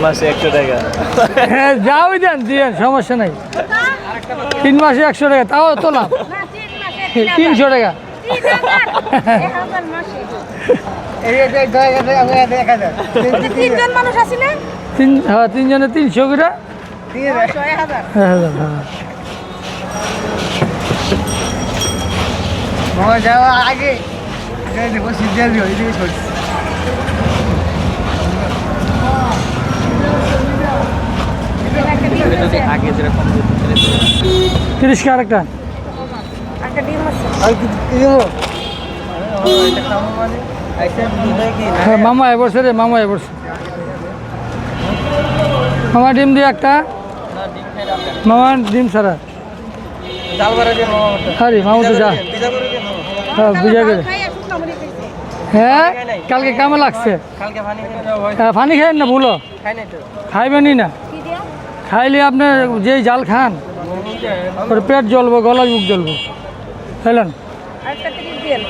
মাসে 100 টাকা। হ্যাঁ যাও দেন দিয়েন, সমস্যা নাই। 3 মাসে 100 টাকা, তাও তোলাম 300 টাকা। তিনজন মানুষ আছে না? হ্যাঁ 3 জনে 300 করে। 1000। যাওয়া আগে দেখো সিরিয়াল ওইদিকে ছড়ছে। 30 কে আরেকটা। একটা ডিম আছে। হ্যাঁ মামা এবছর রে, মামা এবছর। মামা ডিম দিয়ে একটা। মামা ডিম ছাড়া। আরে মামা তো যা। হ্যাঁ বুঝা গেলে। হ্যাঁ কালকে কেমন লাগছে? হ্যাঁ পানি খাইন না ভুলো, খাইবেনই না। খাইলে আপনার যেই জাল খান পেট জ্বলবো, গলা মুখ জ্বলবো। খাইলেন? আরেকটা টিকিট দিন।